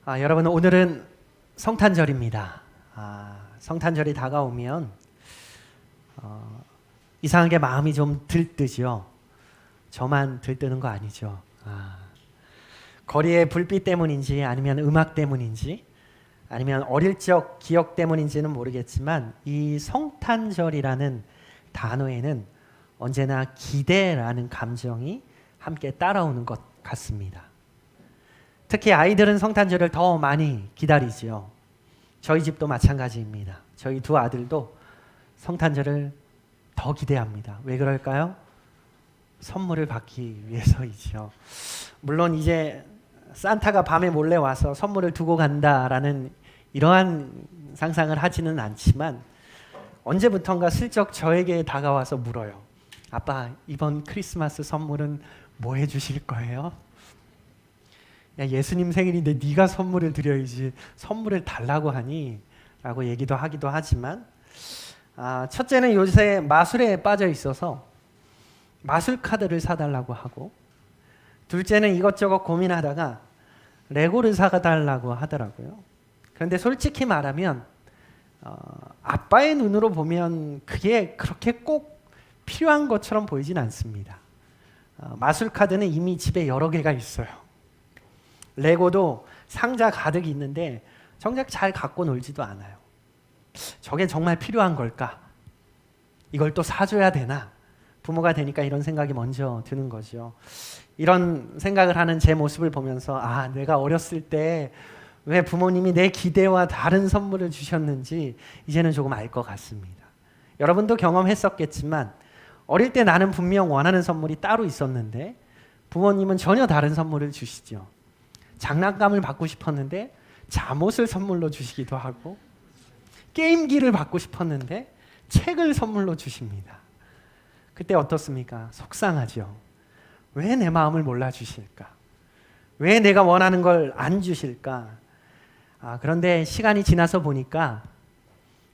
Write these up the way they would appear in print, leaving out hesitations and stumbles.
여러분, 오늘은 성탄절입니다. 성탄절이 다가오면 이상하게 마음이 좀 들뜨죠. 저만 들뜨는 거 아니죠. 거리의 불빛 때문인지 아니면 음악 때문인지 아니면 어릴 적 기억 때문인지는 모르겠지만 이 성탄절이라는 단어에는 언제나 기대라는 감정이 함께 따라오는 것 같습니다. 특히 아이들은 성탄절을 더 많이 기다리지요. 저희 집도 마찬가지입니다. 저희 두 아들도 성탄절을 더 기대합니다. 왜 그럴까요? 선물을 받기 위해서이죠. 물론 이제 산타가 밤에 몰래 와서 선물을 두고 간다라는 이러한 상상을 하지는 않지만 언제부턴가 슬쩍 저에게 다가와서 물어요. 아빠, 이번 크리스마스 선물은 뭐 해주실 거예요? 야, 예수님 생일인데 네가 선물을 드려야지 선물을 달라고 하니? 라고 얘기도 하기도 하지만 첫째는 요새 마술에 빠져 있어서 마술 카드를 사달라고 하고, 둘째는 이것저것 고민하다가 레고를 사달라고 하더라고요. 그런데 솔직히 말하면 아빠의 눈으로 보면 그게 그렇게 꼭 필요한 것처럼 보이진 않습니다. 마술 카드는 이미 집에 여러 개가 있어요. 레고도 상자 가득 있는데 정작 잘 갖고 놀지도 않아요. 저게 정말 필요한 걸까? 이걸 또 사줘야 되나? 부모가 되니까 이런 생각이 먼저 드는 거죠. 이런 생각을 하는 제 모습을 보면서 내가 어렸을 때 왜 부모님이 내 기대와 다른 선물을 주셨는지 이제는 조금 알 것 같습니다. 여러분도 경험했었겠지만 어릴 때 나는 분명 원하는 선물이 따로 있었는데 부모님은 전혀 다른 선물을 주시죠. 장난감을 받고 싶었는데 잠옷을 선물로 주시기도 하고, 게임기를 받고 싶었는데 책을 선물로 주십니다. 그때 어떻습니까? 속상하죠. 왜 내 마음을 몰라주실까? 왜 내가 원하는 걸 안 주실까? 그런데 시간이 지나서 보니까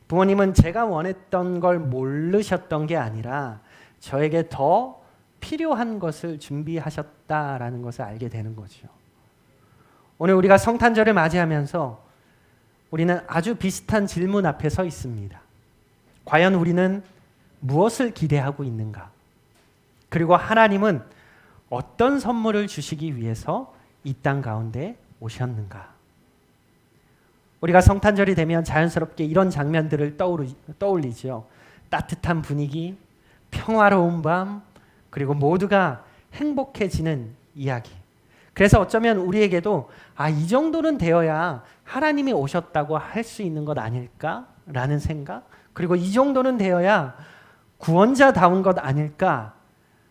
부모님은 제가 원했던 걸 모르셨던 게 아니라 저에게 더 필요한 것을 준비하셨다라는 것을 알게 되는 거죠. 오늘 우리가 성탄절을 맞이하면서 우리는 아주 비슷한 질문 앞에 서 있습니다. 과연 우리는 무엇을 기대하고 있는가? 그리고 하나님은 어떤 선물을 주시기 위해서 이 땅 가운데 오셨는가? 우리가 성탄절이 되면 자연스럽게 이런 장면들을 떠올리죠. 따뜻한 분위기, 평화로운 밤, 그리고 모두가 행복해지는 이야기. 그래서 어쩌면 우리에게도 이 정도는 되어야 하나님이 오셨다고 할 수 있는 것 아닐까라는 생각, 그리고 이 정도는 되어야 구원자다운 것 아닐까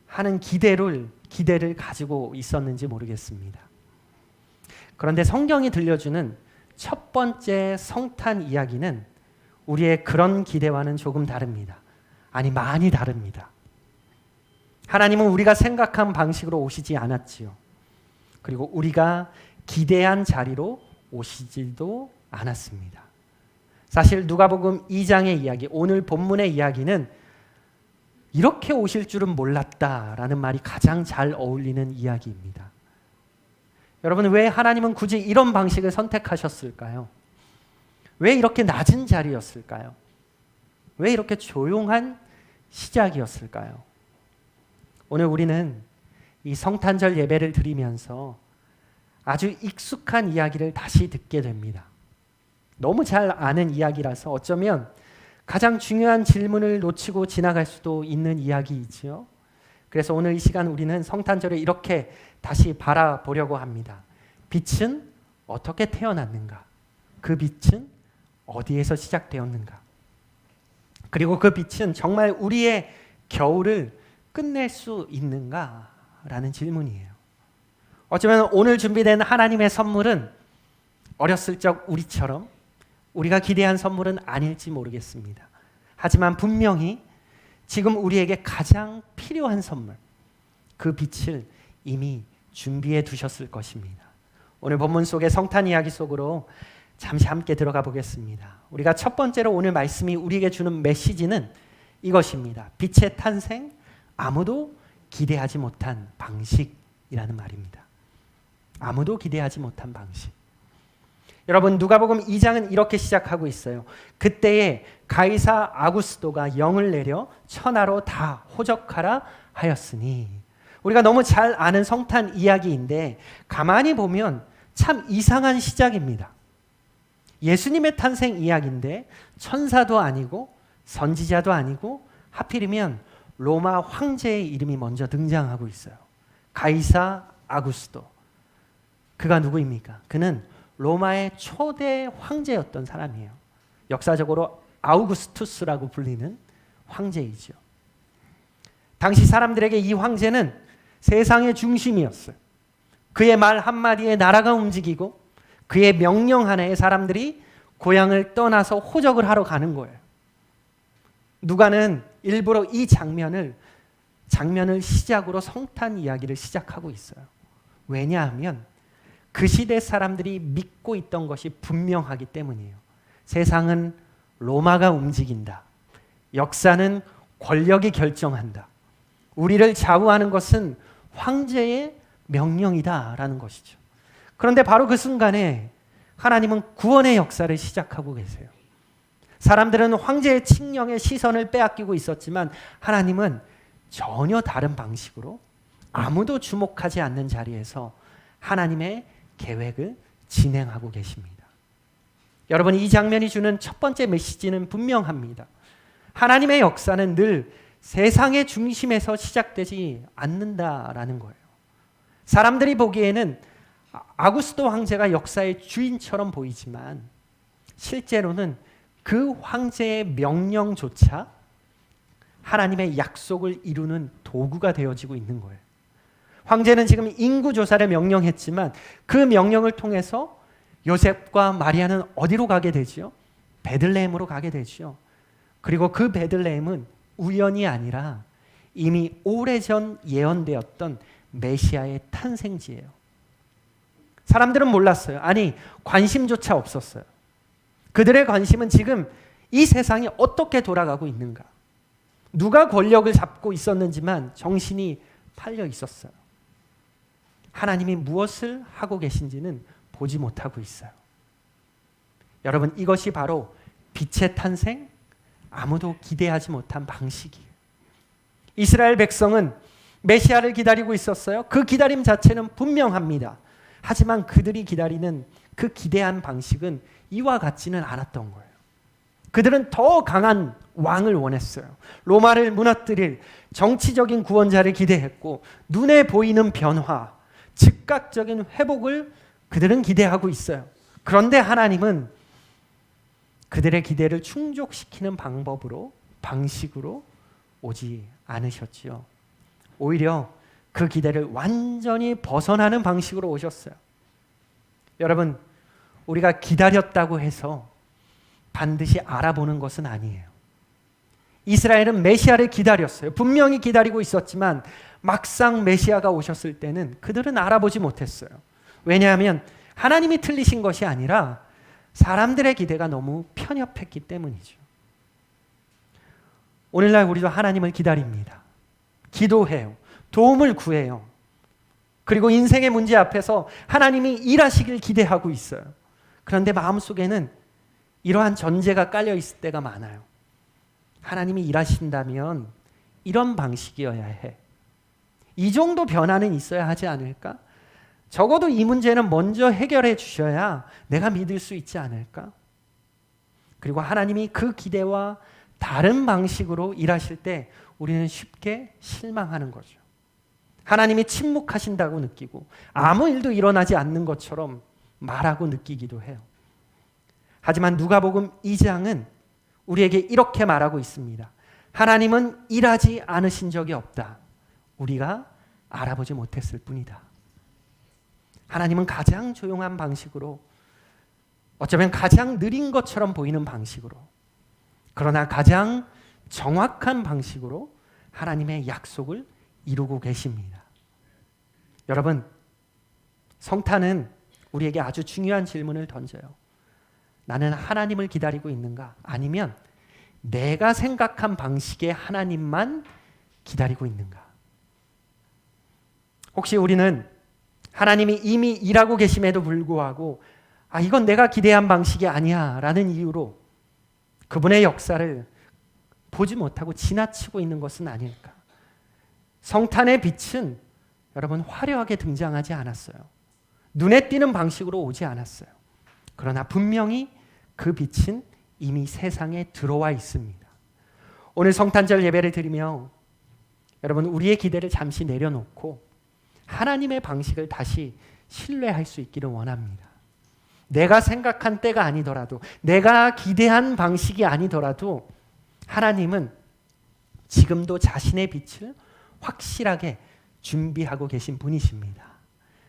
하는 기대를 가지고 있었는지 모르겠습니다. 그런데 성경이 들려주는 첫 번째 성탄 이야기는 우리의 그런 기대와는 조금 다릅니다. 많이 다릅니다. 하나님은 우리가 생각한 방식으로 오시지 않았지요. 그리고 우리가 기대한 자리로 오시지도 않았습니다. 사실 누가복음 2장의 이야기, 오늘 본문의 이야기는 이렇게 오실 줄은 몰랐다라는 말이 가장 잘 어울리는 이야기입니다. 여러분, 왜 하나님은 굳이 이런 방식을 선택하셨을까요? 왜 이렇게 낮은 자리였을까요? 왜 이렇게 조용한 시작이었을까요? 오늘 우리는 이 성탄절 예배를 드리면서 아주 익숙한 이야기를 다시 듣게 됩니다. 너무 잘 아는 이야기라서 어쩌면 가장 중요한 질문을 놓치고 지나갈 수도 있는 이야기이지요. 그래서 오늘 이 시간 우리는 성탄절을 이렇게 다시 바라보려고 합니다. 빛은 어떻게 태어났는가? 그 빛은 어디에서 시작되었는가? 그리고 그 빛은 정말 우리의 겨울을 끝낼 수 있는가? 라는 질문이에요. 어쩌면 오늘 준비된 하나님의 선물은 어렸을 적 우리처럼 우리가 기대한 선물은 아닐지 모르겠습니다. 하지만 분명히 지금 우리에게 가장 필요한 선물, 그 빛을 이미 준비해 두셨을 것입니다. 오늘 본문 속의 성탄 이야기 속으로 잠시 함께 들어가 보겠습니다. 우리가 첫 번째로 오늘 말씀이 우리에게 주는 메시지는 이것입니다. 빛의 탄생, 아무도 기대하지 못한 방식이라는 말입니다. 아무도 기대하지 못한 방식. 여러분 누가복음 2장은 이렇게 시작하고 있어요. 그때에 가이사 아구스도가 영을 내려 천하로 다 호적하라 하였으니. 우리가 너무 잘 아는 성탄 이야기인데 가만히 보면 참 이상한 시작입니다. 예수님의 탄생 이야기인데 천사도 아니고 선지자도 아니고 하필이면 로마 황제의 이름이 먼저 등장하고 있어요. 가이사 아구스도. 그가 누구입니까? 그는 로마의 초대 황제였던 사람이에요. 역사적으로 아우구스투스라고 불리는 황제이죠. 당시 사람들에게 이 황제는 세상의 중심이었어요. 그의 말 한마디에 나라가 움직이고 그의 명령 하나에 사람들이 고향을 떠나서 호적을 하러 가는 거예요. 누가는 일부러 이 장면을 시작으로 성탄 이야기를 시작하고 있어요. 왜냐하면 그 시대 사람들이 믿고 있던 것이 분명하기 때문이에요. 세상은 로마가 움직인다. 역사는 권력이 결정한다. 우리를 좌우하는 것은 황제의 명령이다라는 것이죠. 그런데 바로 그 순간에 하나님은 구원의 역사를 시작하고 계세요. 사람들은 황제의 칙령의 시선을 빼앗기고 있었지만 하나님은 전혀 다른 방식으로 아무도 주목하지 않는 자리에서 하나님의 계획을 진행하고 계십니다. 여러분, 이 장면이 주는 첫 번째 메시지는 분명합니다. 하나님의 역사는 늘 세상의 중심에서 시작되지 않는다라는 거예요. 사람들이 보기에는 아구스도 황제가 역사의 주인처럼 보이지만 실제로는 그 황제의 명령조차 하나님의 약속을 이루는 도구가 되어지고 있는 거예요. 황제는 지금 인구조사를 명령했지만 그 명령을 통해서 요셉과 마리아는 어디로 가게 되지요? 베들레헴으로 가게 되지요. 그리고 그 베들레헴은 우연이 아니라 이미 오래전 예언되었던 메시아의 탄생지예요. 사람들은 몰랐어요. 아니, 관심조차 없었어요. 그들의 관심은 지금 이 세상이 어떻게 돌아가고 있는가, 누가 권력을 잡고 있었는지만 정신이 팔려 있었어요. 하나님이 무엇을 하고 계신지는 보지 못하고 있어요. 여러분, 이것이 바로 빛의 탄생, 아무도 기대하지 못한 방식이에요. 이스라엘 백성은 메시아를 기다리고 있었어요. 그 기다림 자체는 분명합니다. 하지만 그들이 기다리는 그 기대한 방식은 이와 같지는 않았던 거예요. 그들은 더 강한 왕을 원했어요. 로마를 무너뜨릴 정치적인 구원자를 기대했고 눈에 보이는 변화, 즉각적인 회복을 그들은 기대하고 있어요. 그런데 하나님은 그들의 기대를 충족시키는 방식으로 오지 않으셨지요. 오히려 그 기대를 완전히 벗어나는 방식으로 오셨어요. 여러분, 우리가 기다렸다고 해서 반드시 알아보는 것은 아니에요. 이스라엘은 메시아를 기다렸어요. 분명히 기다리고 있었지만 막상 메시아가 오셨을 때는 그들은 알아보지 못했어요. 왜냐하면 하나님이 틀리신 것이 아니라 사람들의 기대가 너무 편협했기 때문이죠. 오늘날 우리도 하나님을 기다립니다. 기도해요. 도움을 구해요. 그리고 인생의 문제 앞에서 하나님이 일하시길 기대하고 있어요. 그런데 마음속에는 이러한 전제가 깔려 있을 때가 많아요. 하나님이 일하신다면 이런 방식이어야 해. 이 정도 변화는 있어야 하지 않을까? 적어도 이 문제는 먼저 해결해 주셔야 내가 믿을 수 있지 않을까? 그리고 하나님이 그 기대와 다른 방식으로 일하실 때 우리는 쉽게 실망하는 거죠. 하나님이 침묵하신다고 느끼고 아무 일도 일어나지 않는 것처럼 말하고 느끼기도 해요. 하지만 누가복음 2장은 우리에게 이렇게 말하고 있습니다. 하나님은 일하지 않으신 적이 없다. 우리가 알아보지 못했을 뿐이다. 하나님은 가장 조용한 방식으로, 어쩌면 가장 느린 것처럼 보이는 방식으로, 그러나 가장 정확한 방식으로 하나님의 약속을 이루고 계십니다. 여러분, 성탄은 우리에게 아주 중요한 질문을 던져요. 나는 하나님을 기다리고 있는가? 아니면 내가 생각한 방식의 하나님만 기다리고 있는가? 혹시 우리는 하나님이 이미 일하고 계심에도 불구하고 이건 내가 기대한 방식이 아니야 라는 이유로 그분의 역사를 보지 못하고 지나치고 있는 것은 아닐까. 성탄의 빛은 여러분 화려하게 등장하지 않았어요. 눈에 띄는 방식으로 오지 않았어요. 그러나 분명히 그 빛은 이미 세상에 들어와 있습니다. 오늘 성탄절 예배를 드리며 여러분 우리의 기대를 잠시 내려놓고 하나님의 방식을 다시 신뢰할 수 있기를 원합니다. 내가 생각한 때가 아니더라도, 내가 기대한 방식이 아니더라도 하나님은 지금도 자신의 빛을 확실하게 준비하고 계신 분이십니다.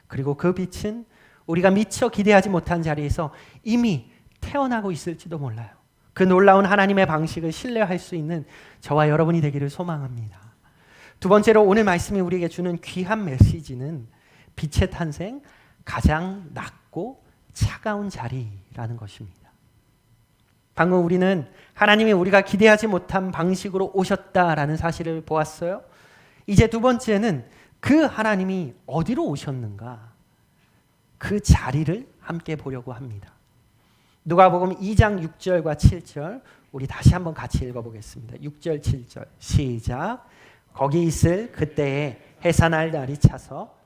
그리고 그 빛은 우리가 미처 기대하지 못한 자리에서 이미 태어나고 있을지도 몰라요. 그 놀라운 하나님의 방식을 신뢰할 수 있는 저와 여러분이 되기를 소망합니다. 두 번째로 오늘 말씀이 우리에게 주는 귀한 메시지는 빛의 탄생, 가장 낮고 차가운 자리라는 것입니다. 방금 우리는 하나님이 우리가 기대하지 못한 방식으로 오셨다라는 사실을 보았어요. 이제 두 번째는 그 하나님이 어디로 오셨는가, 그 자리를 함께 보려고 합니다. 누가복음 2장 6절과 7절 우리 다시 한번 같이 읽어보겠습니다. 6절 7절 시작. 거기 있을 그때에 해산할 날이 차서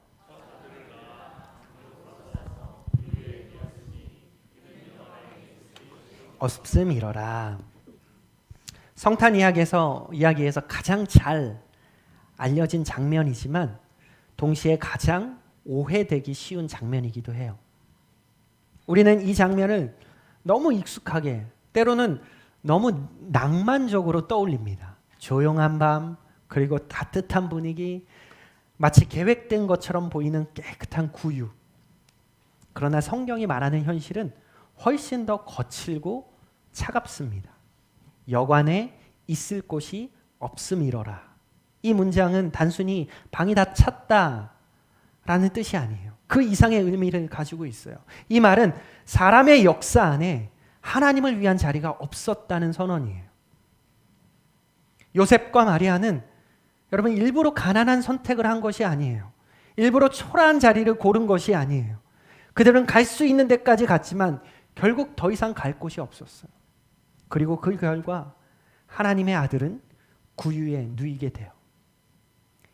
없음 이러라. 성탄 이야기에서 가장 잘 알려진 장면이지만 동시에 가장 오해되기 쉬운 장면이기도 해요. 우리는 이 장면을 너무 익숙하게, 때로는 너무 낭만적으로 떠올립니다. 조용한 밤, 그리고 따뜻한 분위기, 마치 계획된 것처럼 보이는 깨끗한 구유. 그러나 성경이 말하는 현실은 훨씬 더 거칠고 차갑습니다. 여관에 있을 곳이 없음이러라. 이 문장은 단순히 방이 다 찼다라는 뜻이 아니에요. 그 이상의 의미를 가지고 있어요. 이 말은 사람의 역사 안에 하나님을 위한 자리가 없었다는 선언이에요. 요셉과 마리아는 여러분 일부러 가난한 선택을 한 것이 아니에요. 일부러 초라한 자리를 고른 것이 아니에요. 그들은 갈 수 있는 데까지 갔지만 결국 더 이상 갈 곳이 없었어요. 그리고 그 결과 하나님의 아들은 구유에 누이게 돼요.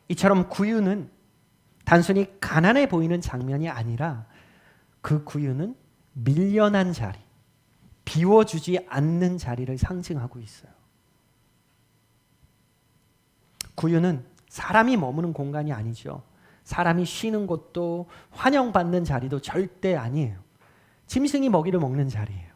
이처럼 구유는 단순히 가난해 보이는 장면이 아니라 그 구유는 밀려난 자리, 비워주지 않는 자리를 상징하고 있어요. 구유는 사람이 머무는 공간이 아니죠. 사람이 쉬는 곳도 환영받는 자리도 절대 아니에요. 짐승이 먹이를 먹는 자리예요.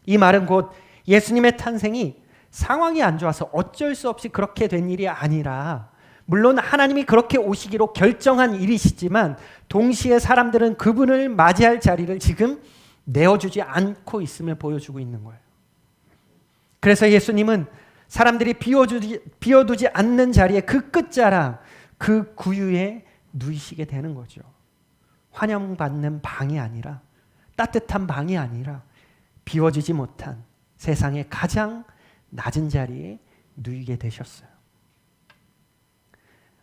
이 말은 곧 예수님의 탄생이 상황이 안 좋아서 어쩔 수 없이 그렇게 된 일이 아니라, 물론 하나님이 그렇게 오시기로 결정한 일이시지만 동시에 사람들은 그분을 맞이할 자리를 지금 내어주지 않고 있음을 보여주고 있는 거예요. 그래서 예수님은 사람들이 비워두지 않는 자리에 그 끝자락, 그 구유에 누이시게 되는 거죠. 환영받는 방이 아니라, 따뜻한 방이 아니라 비워지지 못한 세상의 가장 낮은 자리에 누이게 되셨어요.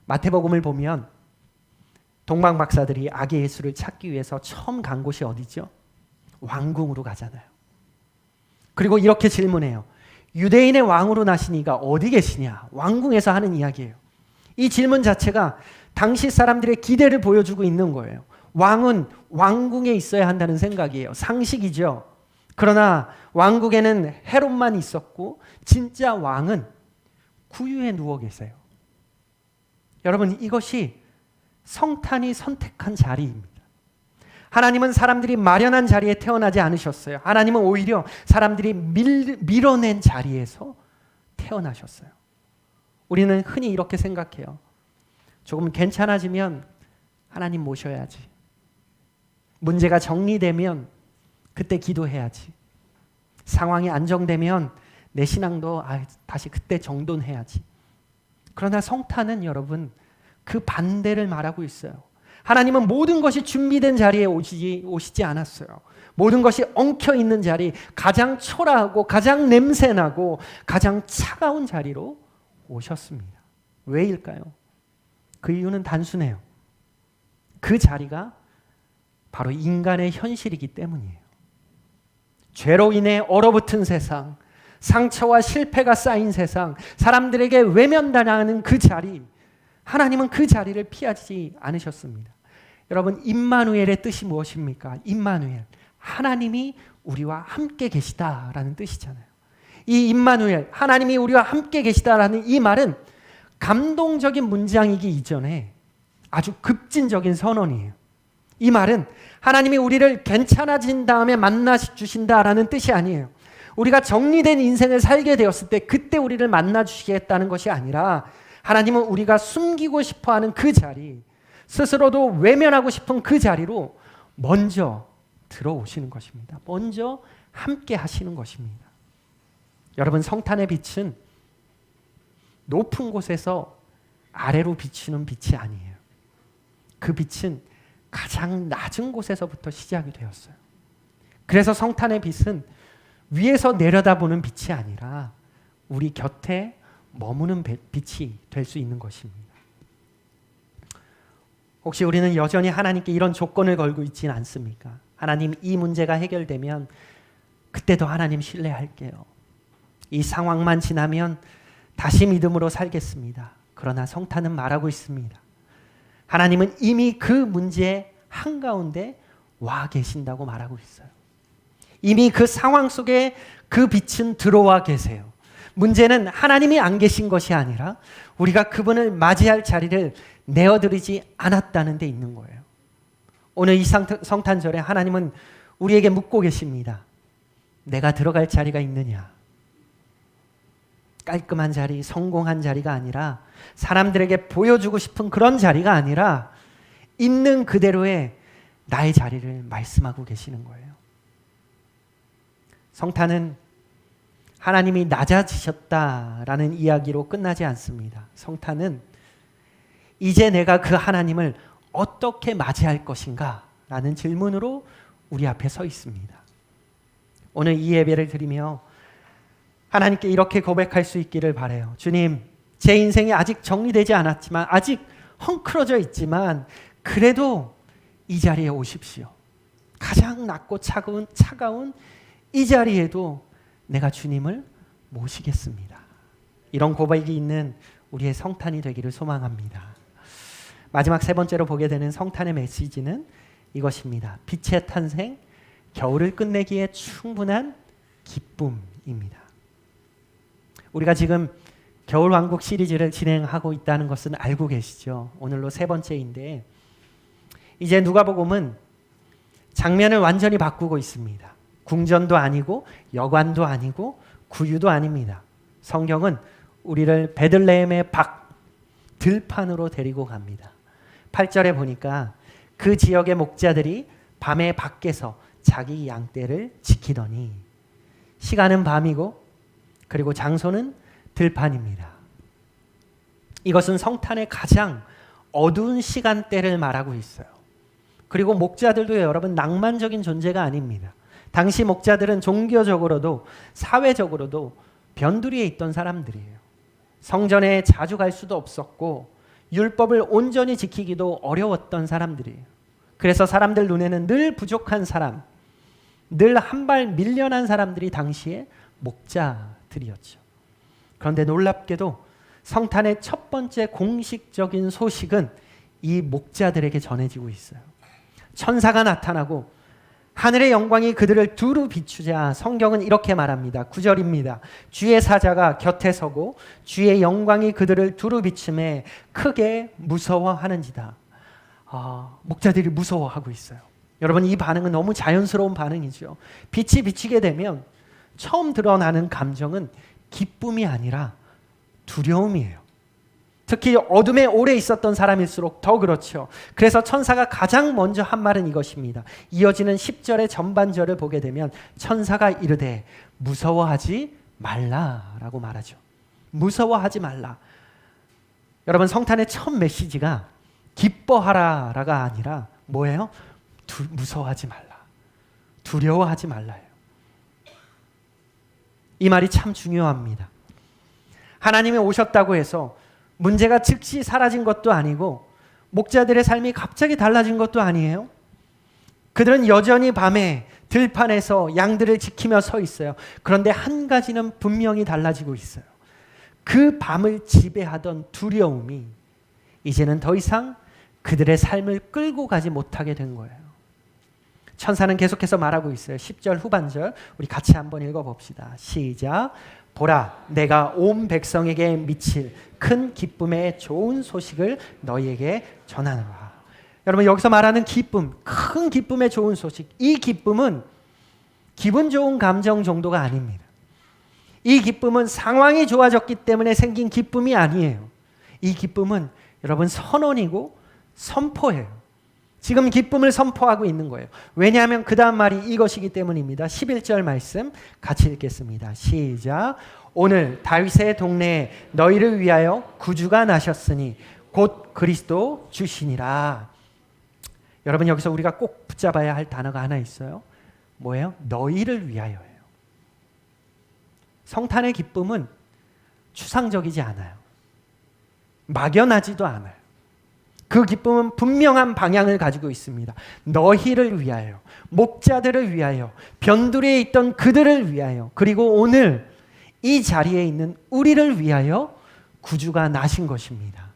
마태복음을 보면 동방 박사들이 아기 예수를 찾기 위해서 처음 간 곳이 어디죠? 왕궁으로 가잖아요. 그리고 이렇게 질문해요. 유대인의 왕으로 나신 이가 어디 계시냐? 왕궁에서 하는 이야기예요. 이 질문 자체가 당시 사람들의 기대를 보여주고 있는 거예요. 왕은 왕궁에 있어야 한다는 생각이에요. 상식이죠. 그러나 왕국에는 헤롯만 있었고 진짜 왕은 구유에 누워 계세요. 여러분, 이것이 성탄이 선택한 자리입니다. 하나님은 사람들이 마련한 자리에 태어나지 않으셨어요. 하나님은 오히려 사람들이 밀어낸 자리에서 태어나셨어요. 우리는 흔히 이렇게 생각해요. 조금 괜찮아지면 하나님 모셔야지. 문제가 정리되면 그때 기도해야지. 상황이 안정되면 내 신앙도 다시 그때 정돈해야지. 그러나 성탄은 여러분 그 반대를 말하고 있어요. 하나님은 모든 것이 준비된 자리에 오시지 않았어요. 모든 것이 엉켜있는 자리, 가장 초라하고 가장 냄새나고 가장 차가운 자리로 오셨습니다. 왜일까요? 그 이유는 단순해요. 그 자리가 바로 인간의 현실이기 때문이에요. 죄로 인해 얼어붙은 세상, 상처와 실패가 쌓인 세상, 사람들에게 외면당하는 그 자리, 하나님은 그 자리를 피하지 않으셨습니다. 여러분, 임마누엘의 뜻이 무엇입니까? 임마누엘, 하나님이 우리와 함께 계시다라는 뜻이잖아요. 이 임마누엘, 하나님이 우리와 함께 계시다라는 이 말은 감동적인 문장이기 이전에 아주 급진적인 선언이에요. 이 말은 하나님이 우리를 괜찮아진 다음에 만나 주신다라는 뜻이 아니에요. 우리가 정리된 인생을 살게 되었을 때 그때 우리를 만나 주시겠다는 것이 아니라 하나님은 우리가 숨기고 싶어하는 그 자리, 스스로도 외면하고 싶은 그 자리로 먼저 들어오시는 것입니다. 먼저 함께 하시는 것입니다. 여러분, 성탄의 빛은 높은 곳에서 아래로 비추는 빛이 아니에요. 그 빛은 가장 낮은 곳에서부터 시작이 되었어요. 그래서 성탄의 빛은 위에서 내려다보는 빛이 아니라 우리 곁에 머무는 빛이 될 수 있는 것입니다. 혹시 우리는 여전히 하나님께 이런 조건을 걸고 있지는 않습니까? 하나님, 이 문제가 해결되면 그때도 하나님 신뢰할게요. 이 상황만 지나면 다시 믿음으로 살겠습니다. 그러나 성탄은 말하고 있습니다. 하나님은 이미 그 문제 한가운데 와 계신다고 말하고 있어요. 이미 그 상황 속에 그 빛은 들어와 계세요. 문제는 하나님이 안 계신 것이 아니라 우리가 그분을 맞이할 자리를 내어드리지 않았다는 데 있는 거예요. 오늘 이 성탄절에 하나님은 우리에게 묻고 계십니다. 내가 들어갈 자리가 있느냐? 깔끔한 자리, 성공한 자리가 아니라 사람들에게 보여주고 싶은 그런 자리가 아니라 있는 그대로의 나의 자리를 말씀하고 계시는 거예요. 성탄은 하나님이 낮아지셨다라는 이야기로 끝나지 않습니다. 성탄은 이제 내가 그 하나님을 어떻게 맞이할 것인가 라는 질문으로 우리 앞에 서 있습니다. 오늘 이 예배를 드리며 하나님께 이렇게 고백할 수 있기를 바라요. 주님, 제 인생이 아직 정리되지 않았지만, 아직 헝클어져 있지만 그래도 이 자리에 오십시오. 가장 낮고 차가운 이 자리에도 내가 주님을 모시겠습니다. 이런 고백이 있는 우리의 성탄이 되기를 소망합니다. 마지막 세 번째로 보게 되는 성탄의 메시지는 이것입니다. 빛의 탄생, 겨울을 끝내기에 충분한 기쁨입니다. 우리가 지금 겨울왕국 시리즈를 진행하고 있다는 것은 알고 계시죠? 오늘로 세 번째인데 이제 누가복음은 장면을 완전히 바꾸고 있습니다. 궁전도 아니고 여관도 아니고 구유도 아닙니다. 성경은 우리를 베들레헴의 들판으로 데리고 갑니다. 8절에 보니까 그 지역의 목자들이 밤에 밖에서 자기 양떼를 지키더니, 시간은 밤이고 그리고 장소는 들판입니다. 이것은 성탄의 가장 어두운 시간대를 말하고 있어요. 그리고 목자들도 여러분 낭만적인 존재가 아닙니다. 당시 목자들은 종교적으로도 사회적으로도 변두리에 있던 사람들이에요. 성전에 자주 갈 수도 없었고 율법을 온전히 지키기도 어려웠던 사람들이에요. 그래서 사람들 눈에는 늘 부족한 사람, 늘 한 발 밀려난 사람들이 당시에 목자들이었죠. 그런데 놀랍게도 성탄의 첫 번째 공식적인 소식은 이 목자들에게 전해지고 있어요. 천사가 나타나고 하늘의 영광이 그들을 두루 비추자 성경은 이렇게 말합니다. 9절입니다. 주의 사자가 곁에 서고 주의 영광이 그들을 두루 비추매 크게 무서워하는지다. 목자들이 무서워하고 있어요. 여러분, 이 반응은 너무 자연스러운 반응이죠. 빛이 비치게 되면 처음 드러나는 감정은 기쁨이 아니라 두려움이에요. 특히 어둠에 오래 있었던 사람일수록 더 그렇죠. 그래서 천사가 가장 먼저 한 말은 이것입니다. 이어지는 10절의 전반절을 보게 되면 천사가 이르되 무서워하지 말라라고 말하죠. 무서워하지 말라. 여러분, 성탄의 첫 메시지가 기뻐하라가 아니라 뭐예요? 무서워하지 말라. 두려워하지 말라예요. 이 말이 참 중요합니다. 하나님이 오셨다고 해서 문제가 즉시 사라진 것도 아니고 목자들의 삶이 갑자기 달라진 것도 아니에요. 그들은 여전히 밤에 들판에서 양들을 지키며 서 있어요. 그런데 한 가지는 분명히 달라지고 있어요. 그 밤을 지배하던 두려움이 이제는 더 이상 그들의 삶을 끌고 가지 못하게 된 거예요. 천사는 계속해서 말하고 있어요. 10절 후반절 우리 같이 한번 읽어봅시다. 시작. 보라, 내가 온 백성에게 미칠 큰 기쁨의 좋은 소식을 너희에게 전하노라. 여러분, 여기서 말하는 기쁨, 큰 기쁨의 좋은 소식, 이 기쁨은 기분 좋은 감정 정도가 아닙니다. 이 기쁨은 상황이 좋아졌기 때문에 생긴 기쁨이 아니에요. 이 기쁨은 여러분 선언이고 선포예요. 지금 기쁨을 선포하고 있는 거예요. 왜냐하면 그 다음 말이 이것이기 때문입니다. 11절 말씀 같이 읽겠습니다. 시작. 오늘 다윗의 동네에 너희를 위하여 구주가 나셨으니 곧 그리스도 주시니라. 여러분, 여기서 우리가 꼭 붙잡아야 할 단어가 하나 있어요. 뭐예요? 너희를 위하여예요. 성탄의 기쁨은 추상적이지 않아요. 막연하지도 않아요. 그 기쁨은 분명한 방향을 가지고 있습니다. 너희를 위하여, 목자들을 위하여, 변두리에 있던 그들을 위하여, 그리고 오늘 이 자리에 있는 우리를 위하여 구주가 나신 것입니다.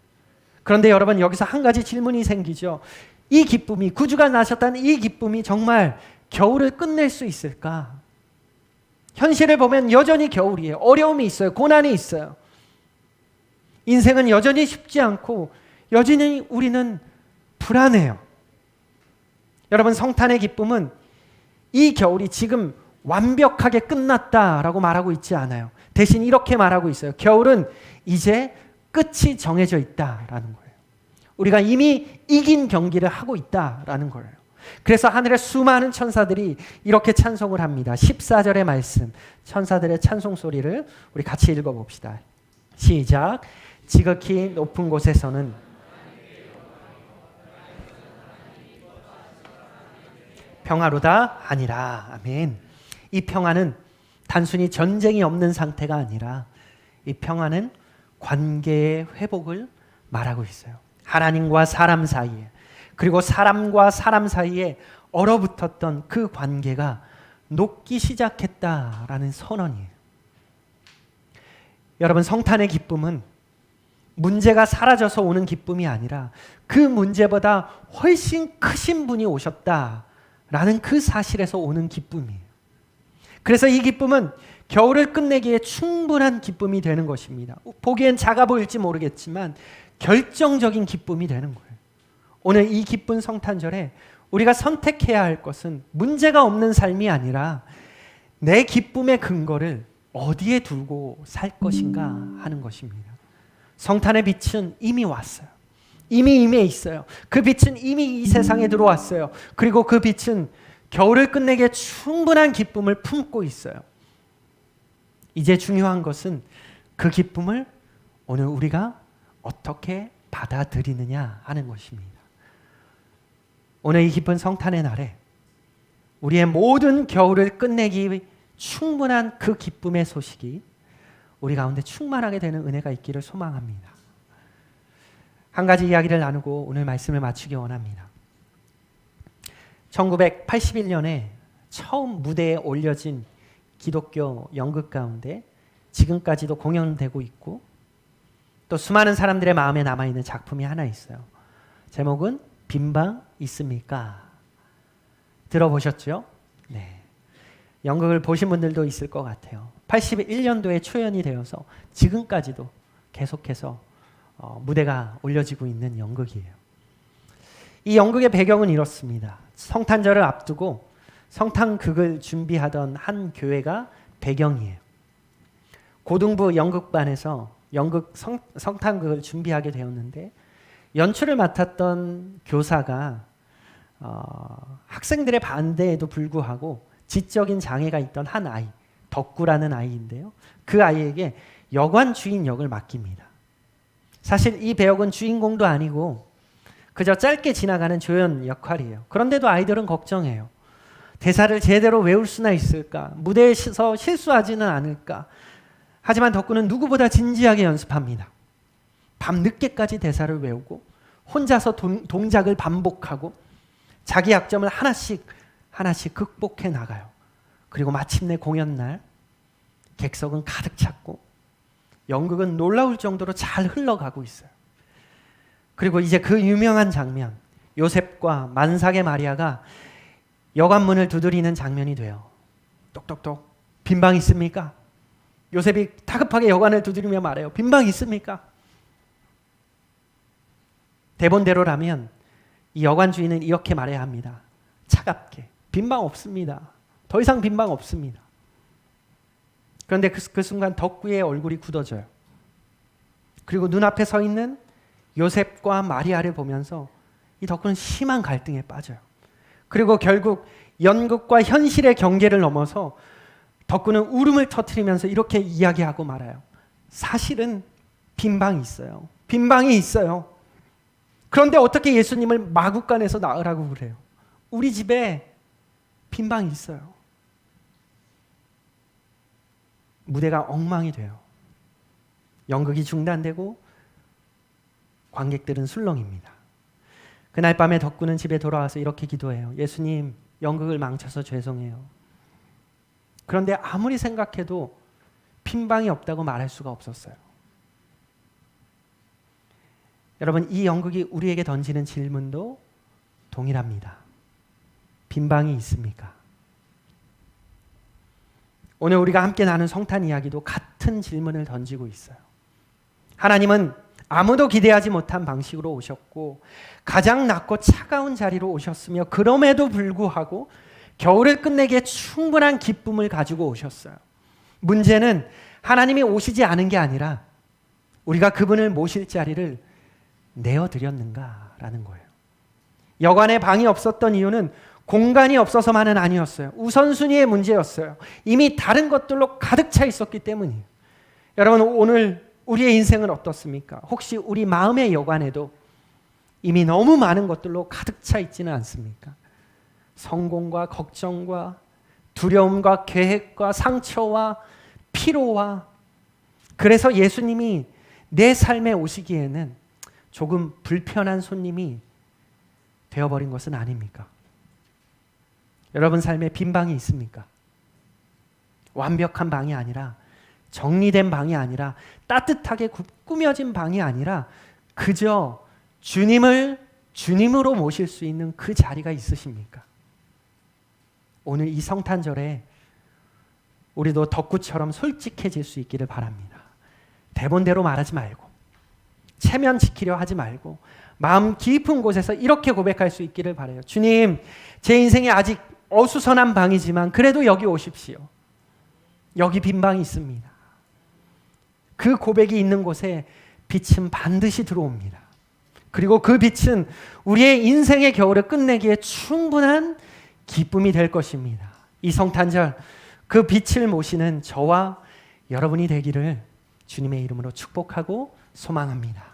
그런데 여러분, 여기서 한 가지 질문이 생기죠. 이 기쁨이, 구주가 나셨다는 이 기쁨이 정말 겨울을 끝낼 수 있을까? 현실을 보면 여전히 겨울이에요. 어려움이 있어요. 고난이 있어요. 인생은 여전히 쉽지 않고 여전히 우리는 불안해요. 여러분, 성탄의 기쁨은 이 겨울이 지금 완벽하게 끝났다라고 말하고 있지 않아요. 대신 이렇게 말하고 있어요. 겨울은 이제 끝이 정해져 있다라는 거예요. 우리가 이미 이긴 경기를 하고 있다라는 거예요. 그래서 하늘의 수많은 천사들이 이렇게 찬송을 합니다. 14절의 말씀, 천사들의 찬송 소리를 우리 같이 읽어봅시다. 시작. 지극히 높은 곳에서는 평화로다 아니라. 아멘. 이 평화는 단순히 전쟁이 없는 상태가 아니라 이 평화는 관계의 회복을 말하고 있어요. 하나님과 사람 사이에, 그리고 사람과 사람 사이에 얼어붙었던 그 관계가 녹기 시작했다라는 선언이에요. 여러분, 성탄의 기쁨은 문제가 사라져서 오는 기쁨이 아니라 그 문제보다 훨씬 크신 분이 오셨다라는 그 사실에서 오는 기쁨이에요. 그래서 이 기쁨은 겨울을 끝내기에 충분한 기쁨이 되는 것입니다. 보기엔 작아 보일지 모르겠지만 결정적인 기쁨이 되는 거예요. 오늘 이 기쁜 성탄절에 우리가 선택해야 할 것은 문제가 없는 삶이 아니라 내 기쁨의 근거를 어디에 두고 살 것인가 하는 것입니다. 성탄의 빛은 이미 왔어요. 이미 임해 있어요. 그 빛은 이미 이 세상에 들어왔어요. 그리고 그 빛은 겨울을 끝내기에 충분한 기쁨을 품고 있어요. 이제 중요한 것은 그 기쁨을 오늘 우리가 어떻게 받아들이느냐 하는 것입니다. 오늘 이 기쁜 성탄의 날에 우리의 모든 겨울을 끝내기 충분한 그 기쁨의 소식이 우리 가운데 충만하게 되는 은혜가 있기를 소망합니다. 한 가지 이야기를 나누고 오늘 말씀을 마치기 원합니다. 1981년에 처음 무대에 올려진 기독교 연극 가운데 지금까지도 공연되고 있고 또 수많은 사람들의 마음에 남아있는 작품이 하나 있어요. 제목은 빈방 있습니까? 들어보셨죠? 네. 연극을 보신 분들도 있을 것 같아요. 81년도에 초연이 되어서 지금까지도 계속해서 무대가 올려지고 있는 연극이에요. 이 연극의 배경은 이렇습니다. 성탄절을 앞두고 성탄극을 준비하던 한 교회가 배경이에요. 고등부 연극반에서 연극 성탄극을 준비하게 되었는데 연출을 맡았던 교사가 학생들의 반대에도 불구하고 지적인 장애가 있던 한 아이, 덕구라는 아이인데요. 그 아이에게 여관 주인 역을 맡깁니다. 사실 이 배역은 주인공도 아니고 그저 짧게 지나가는 조연 역할이에요. 그런데도 아이들은 걱정해요. 대사를 제대로 외울 수나 있을까? 무대에서 실수하지는 않을까? 하지만 덕구는 누구보다 진지하게 연습합니다. 밤 늦게까지 대사를 외우고 혼자서 동작을 반복하고 자기 약점을 하나씩 하나씩 극복해 나가요. 그리고 마침내 공연날 객석은 가득 찼고 연극은 놀라울 정도로 잘 흘러가고 있어요. 그리고 이제 그 유명한 장면, 요셉과 만삭의 마리아가 여관문을 두드리는 장면이 돼요. 똑똑똑. 빈방 있습니까? 요셉이 다급하게 여관을 두드리며 말해요. 빈방 있습니까? 대본대로라면 이 여관 주인은 이렇게 말해야 합니다. 차갑게. 빈방 없습니다. 더 이상 빈방 없습니다. 그런데 그 순간 덕구의 얼굴이 굳어져요. 그리고 눈앞에 서 있는 요셉과 마리아를 보면서 이 덕구는 심한 갈등에 빠져요. 그리고 결국 연극과 현실의 경계를 넘어서 덕구는 울음을 터뜨리면서 이렇게 이야기하고 말아요. 사실은 빈방이 있어요. 빈방이 있어요. 그런데 어떻게 예수님을 마구간에서 낳으라고 그래요? 우리 집에 빈방이 있어요. 무대가 엉망이 돼요. 연극이 중단되고 관객들은 술렁입니다. 그날 밤에 덕구는 집에 돌아와서 이렇게 기도해요. 예수님, 연극을 망쳐서 죄송해요. 그런데 아무리 생각해도 빈방이 없다고 말할 수가 없었어요. 여러분, 이 연극이 우리에게 던지는 질문도 동일합니다. 빈방이 있습니까? 오늘 우리가 함께 나눈 성탄 이야기도 같은 질문을 던지고 있어요. 하나님은 아무도 기대하지 못한 방식으로 오셨고 가장 낮고 차가운 자리로 오셨으며 그럼에도 불구하고 겨울을 끝내기에 충분한 기쁨을 가지고 오셨어요. 문제는 하나님이 오시지 않은 게 아니라 우리가 그분을 모실 자리를 내어드렸는가라는 거예요. 여관에 방이 없었던 이유는 공간이 없어서만은 아니었어요. 우선순위의 문제였어요. 이미 다른 것들로 가득 차 있었기 때문이에요. 여러분, 오늘 우리의 인생은 어떻습니까? 혹시 우리 마음의 여관에도 이미 너무 많은 것들로 가득 차 있지는 않습니까? 성공과 걱정과 두려움과 계획과 상처와 피로와, 그래서 예수님이 내 삶에 오시기에는 조금 불편한 손님이 되어버린 것은 아닙니까? 여러분 삶에 빈 방이 있습니까? 완벽한 방이 아니라, 정리된 방이 아니라, 따뜻하게 꾸며진 방이 아니라 그저 주님을 주님으로 모실 수 있는 그 자리가 있으십니까? 오늘 이 성탄절에 우리도 덕구처럼 솔직해질 수 있기를 바랍니다. 대본대로 말하지 말고, 체면 지키려 하지 말고, 마음 깊은 곳에서 이렇게 고백할 수 있기를 바라요. 주님, 제 인생에 아직 어수선한 방이지만 그래도 여기 오십시오. 여기 빈 방이 있습니다. 그 고백이 있는 곳에 빛은 반드시 들어옵니다. 그리고 그 빛은 우리의 인생의 겨울을 끝내기에 충분한 기쁨이 될 것입니다. 이 성탄절 그 빛을 모시는 저와 여러분이 되기를 주님의 이름으로 축복하고 소망합니다.